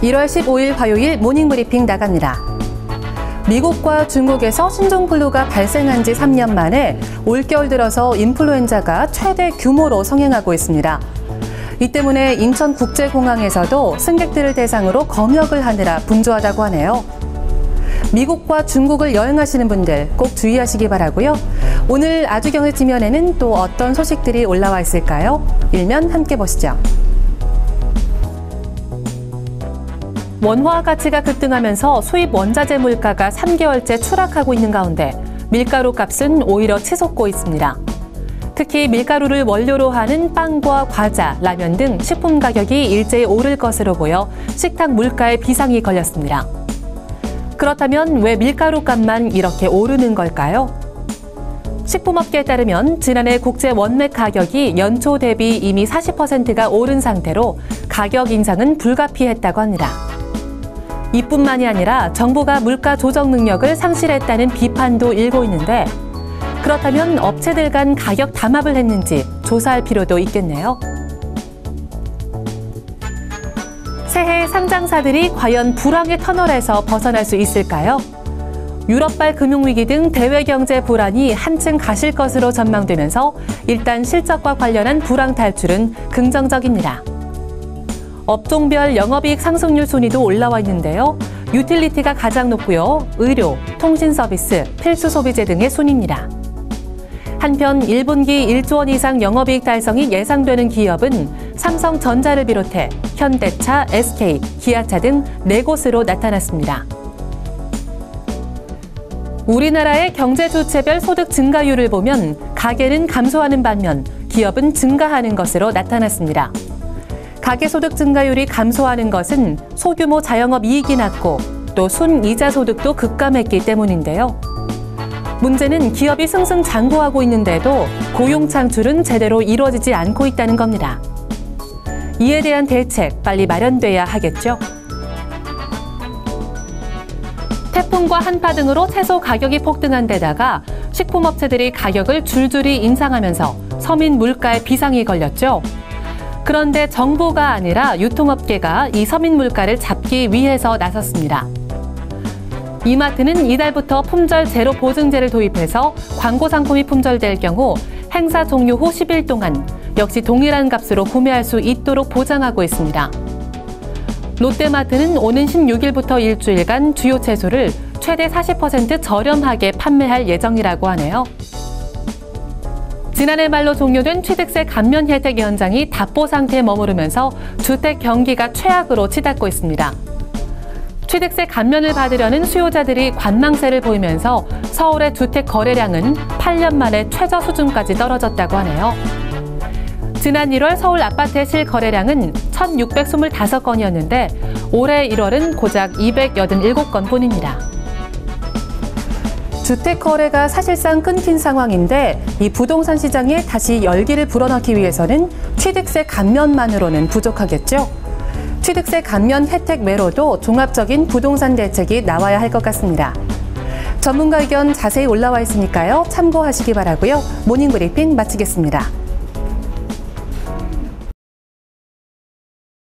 1월 15일 화요일 모닝브리핑 나갑니다. 미국과 중국에서 신종플루가 발생한 지 3년 만에 올겨울 들어서 인플루엔자가 최대 규모로 성행하고 있습니다. 이 때문에 인천국제공항에서도 승객들을 대상으로 검역을 하느라 분주하다고 하네요. 미국과 중국을 여행하시는 분들 꼭 주의하시기 바라고요. 오늘 아주경의 지면에는 또 어떤 소식들이 올라와 있을까요? 일면 함께 보시죠. 원화 가치가 급등하면서 수입 원자재 물가가 3개월째 추락하고 있는 가운데 밀가루 값은 오히려 치솟고 있습니다. 특히 밀가루를 원료로 하는 빵과 과자, 라면 등 식품 가격이 일제히 오를 것으로 보여 식탁 물가에 비상이 걸렸습니다. 그렇다면 왜 밀가루 값만 이렇게 오르는 걸까요? 식품업계에 따르면 지난해 국제 원맥 가격이 연초 대비 이미 40%가 오른 상태로 가격 인상은 불가피했다고 합니다. 이뿐만이 아니라 정부가 물가 조정 능력을 상실했다는 비판도 일고 있는데 그렇다면 업체들 간 가격 담합을 했는지 조사할 필요도 있겠네요. 새해 상장사들이 과연 불황의 터널에서 벗어날 수 있을까요? 유럽발 금융위기 등 대외경제 불안이 한층 가실 것으로 전망되면서 일단 실적과 관련한 불황 탈출은 긍정적입니다. 업종별 영업이익 상승률 순위도 올라와 있는데요. 유틸리티가 가장 높고요. 의료, 통신 서비스, 필수 소비재 등의 순위입니다. 한편 1분기 1조 원 이상 영업이익 달성이 예상되는 기업은 삼성전자를 비롯해 현대차, SK, 기아차 등 4곳으로 나타났습니다. 우리나라의 경제주체별 소득 증가율을 보면 가계는 감소하는 반면 기업은 증가하는 것으로 나타났습니다. 가계소득 증가율이 감소하는 것은 소규모 자영업 이익이 낮고 또 순이자 소득도 급감했기 때문인데요. 문제는 기업이 승승장구하고 있는데도 고용 창출은 제대로 이루어지지 않고 있다는 겁니다. 이에 대한 대책 빨리 마련돼야 하겠죠. 태풍과 한파 등으로 채소 가격이 폭등한 데다가 식품업체들이 가격을 줄줄이 인상하면서 서민 물가에 비상이 걸렸죠. 그런데 정부가 아니라 유통업계가 이 서민 물가를 잡기 위해서 나섰습니다. 이마트는 이달부터 품절 제로 보증제를 도입해서 광고 상품이 품절될 경우 행사 종료 후 10일 동안 역시 동일한 값으로 구매할 수 있도록 보장하고 있습니다. 롯데마트는 오는 16일부터 일주일간 주요 채소를 최대 40% 저렴하게 판매할 예정이라고 하네요. 지난해 말로 종료된 취득세 감면 혜택 연장이 답보 상태에 머무르면서 주택 경기가 최악으로 치닫고 있습니다. 취득세 감면을 받으려는 수요자들이 관망세를 보이면서 서울의 주택 거래량은 8년 만에 최저 수준까지 떨어졌다고 하네요. 지난 1월 서울 아파트의 실거래량은 1,625건이었는데 올해 1월은 고작 287건 뿐입니다. 주택 거래가 사실상 끊긴 상황인데 이 부동산 시장에 다시 열기를 불어넣기 위해서는 취득세 감면만으로는 부족하겠죠. 취득세 감면 혜택 외로도 종합적인 부동산 대책이 나와야 할 것 같습니다. 전문가 의견 자세히 올라와 있으니까요. 참고하시기 바라고요. 모닝브리핑 마치겠습니다.